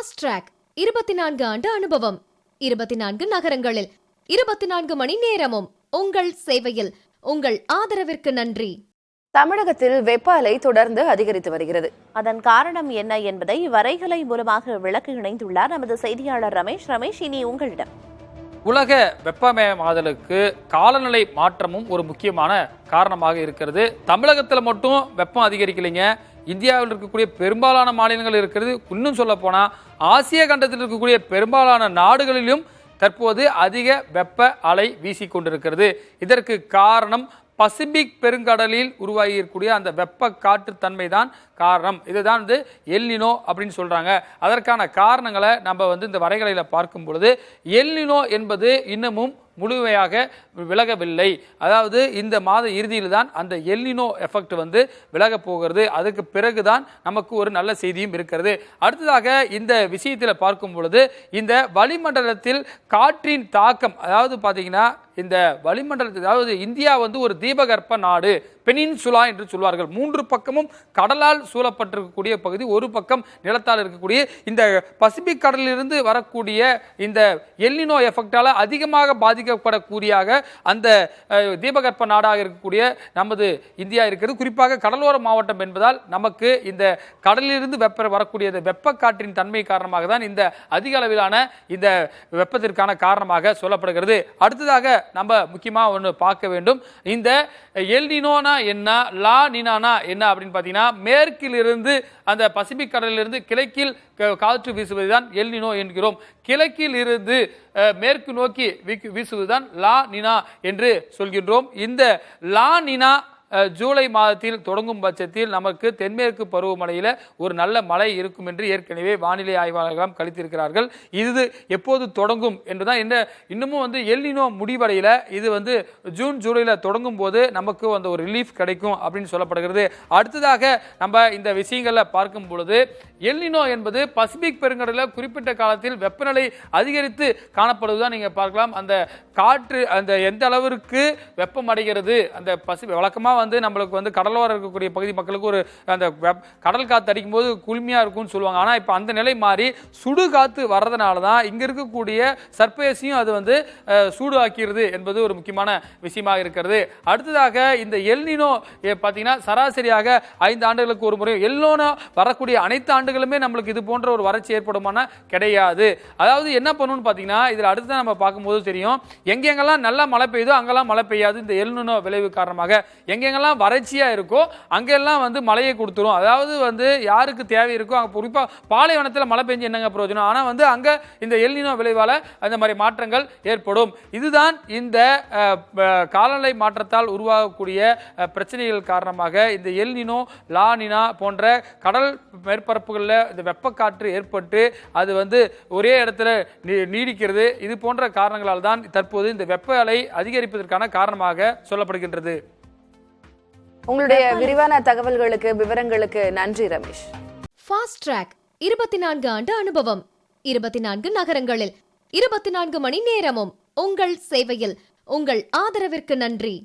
Fast track 24 ஆண்டு அனுபவம், 24 நகரங்களில் 24 மணி நேரமும் உங்கள் சேவையில். உங்கள் ஆதரவிற்கு நன்றி. தமிழகத்தில் வெப்ப அலை தொடர்ந்து அதிகரித்து வருகிறது. அதன் காரணம் என்ன என்பதை வரைகலை மூலமாக விளக்க இணைந்துள்ளார் நமது செய்தியாளர் ரமேஷ். இனி உங்களிடம். உலக வெப்பமயமாதலுக்கு காலநிலை மாற்றமும் ஒரு முக்கியமான காரணமாக இருக்கிறது. தமிழகத்தில் மட்டும் வெப்பம் அதிகரிக்கலைங்க, இந்தியாவில் இருக்கக்கூடிய பெரும்பாலான மாநிலங்கள் இருக்கிறது. இன்னும் சொல்ல போனா ஆசிய கண்டத்தில் இருக்கக்கூடிய பெரும்பாலான நாடுகளிலும் தற்போது அதிக வெப்ப அலை வீசிக்கொண்டிருக்கிறது. இதற்கு காரணம் பசிபிக் பெருங்கடலில் உருவாகி இருக்கக்கூடிய அந்த வெப்ப காற்று தன்மை தான் காரணம். இதுதான் வந்து எல்னினோ அப்படின்னு சொல்றாங்க. அதற்கான காரணங்களை நம்ம வந்து இந்த வரைகலையில் பார்க்கும் பொழுது எல்னினோ என்பது இன்னமும் முழுமையாக விலகவில்லை. அதாவது இந்த மாத இறுதியில் தான் அந்த எல்னினோ எஃபெக்ட் வந்து விலக போகிறது. அதுக்கு பிறகுதான் நமக்கு ஒரு நல்ல செய்தியும் இருக்கிறது. அடுத்ததாக இந்த விஷயத்தில் பார்க்கும் பொழுது இந்த வளிமண்டலத்தில் காற்றின் தாக்கம், அதாவது பார்த்தீங்கன்னா இந்த வளிமண்டலத்தில், அதாவது இந்தியா வந்து ஒரு தீபகற்ப நாடு, பெனின்சுலா என்று சொல்வார்கள். 3 பக்கமும் கடலால் சூழப்பட்டிருக்கக்கூடிய பகுதி, ஒரு பக்கம் நிலத்தால் இருக்கக்கூடிய இந்த பசிபிக் கடலிலிருந்து வரக்கூடிய இந்த எல்னினோ எஃபெக்டால அதிகமாக பாதிக்கப்படக்கூடிய அந்த தீபகற்ப நாடாக இருக்கக்கூடிய நமது இந்தியா இருக்கிறது. குறிப்பாக கடலோர மாவட்டம் என்பதால் நமக்கு இந்த கடலிலிருந்து வரக்கூடிய வெப்ப காற்றின் தன்மை காரணமாக தான் இந்த அதிக அளவிலான இந்த வெப்பத்திற்கான காரணமாக சொல்லப்படுகிறது. அடுத்ததாக நம்ம முக்கியமா ஒன்று பார்க்க வேண்டும். இந்த எல்னினோனா என்ன, லா நினானா என்ன அப்படின்னு பார்த்தீங்கன்னா, மேற்கிலிருந்து அந்த பசிபிக் கடலிலிருந்து கிழக்கில் காற்று வீசுவதுதான் எல்னினோ என்கிறோம். கிழக்கில் இருந்து மேற்கு நோக்கி வீசுவதுதான் லா நினா என்று சொல்கின்றோம். இந்த லா நினா ஜூலை மாதத்தில் தொடங்கும் பட்சத்தில் நமக்கு தென்மேற்கு பருவமழையில் ஒரு நல்ல மழை இருக்கும் என்று ஏற்கனவே வானிலை ஆய்வாளர்கள் கணித்திருக்கிறார்கள். இது எப்போது தொடங்கும் என்றுதான் இன்னமும் வந்து எல்னினோ முடிவடையில. இது வந்து ஜூன் ஜூலையில் தொடங்கும் போது நமக்கு அந்த ஒரு ரிலீஃப் கிடைக்கும் அப்படின்னு சொல்லப்படுகிறது. அடுத்ததாக நம்ம இந்த விஷயங்களில் பார்க்கும் பொழுது எல்னினோ என்பது பசிபிக் பெருங்கடலில் குறிப்பிட்ட காலத்தில் வெப்பநிலை அதிகரித்து காணப்படுவதுதான் நீங்க பார்க்கலாம். அந்த காற்று அந்த எந்த அளவிற்கு வெப்பம் அடைகிறது, அந்த வழக்கமாக வந்து நம்மளுக்கு வந்து கடலோரம் இருக்கக்கூடிய பகுதி மக்களுக்கு ஒரு அந்த கடல் காற்று அடிக்கும் போது குளுமையா இருக்கும்னு சொல்லுவாங்க. ஆனால் இப்போ அந்த நிலை மாறி சுடு காற்று வர்றதுனால தான் இங்க இருக்கக்கூடிய சர்ஃபேஸையும் அது வந்து சூடு ஆக்கிறது என்பது ஒரு முக்கியமான விஷயமாக இருக்கிறது. அடுத்ததாக இந்த எல்னினோ பார்த்தீங்கன்னா சராசரியாக 5 ஆண்டுகளுக்கு ஒரு முறை, எல்னினோ வரக்கூடிய அனைத்து ஆண்டுகளுமே நம்மளுக்கு இது போன்ற ஒரு வறட்சி ஏற்படுமான கிடையாது. அதாவது என்ன பண்ணணும்னு பார்த்தீங்கன்னா, இதில் அடுத்து நம்ம பார்க்கும்போது தெரியும், எங்கெங்கெல்லாம் நல்லா மழை பெய்யுதோ அங்கெல்லாம் மழை பெய்யாது. இந்த எல்னினோ விளைவு காரணமாக எங்கெங்கெல்லாம் வறட்சியா இருக்கோ அங்கெல்லாம் வந்து மழையை கொடுத்துரும். அதாவது வந்து யாருக்கு தேவை இருக்கோ அங்கே, குறிப்பாக பாலைவனத்தில் மழை பெஞ்சு என்னங்க பிரயோஜனம், ஆனால் வந்து அங்கே இந்த எல்னினோ விளைவால அந்த மாதிரி மாற்றங்கள் ஏற்படும். இதுதான் இந்த காலநிலை மாற்றத்தால் உருவாகக்கூடிய பிரச்சனைகள் காரணமாக இந்த எல்னினோ, லா நினா போன்ற கடல் மேற்பரப்புகளில் இந்த வெப்பக்காற்று ஏற்பட்டு அது வந்து ஒரே இடத்துல நீடிக்கிறது. இது போன்ற காரணங்களால் தான் தற்போது இந்த வெப்ப அலை அதிகரிப்பதற்கான காரணமாக சொல்லப்படுகின்றது. உங்களுடைய விரிவான தகவல்களுக்கு, விவரங்களுக்கு நன்றி ரமேஷ். ஃபாஸ்ட் ட்ராக் 24 ஆண்டு அனுபவம், 24 நகரங்களில் 24 மணி நேரமும் உங்கள் சேவையில். உங்கள் ஆதரவிற்கு நன்றி.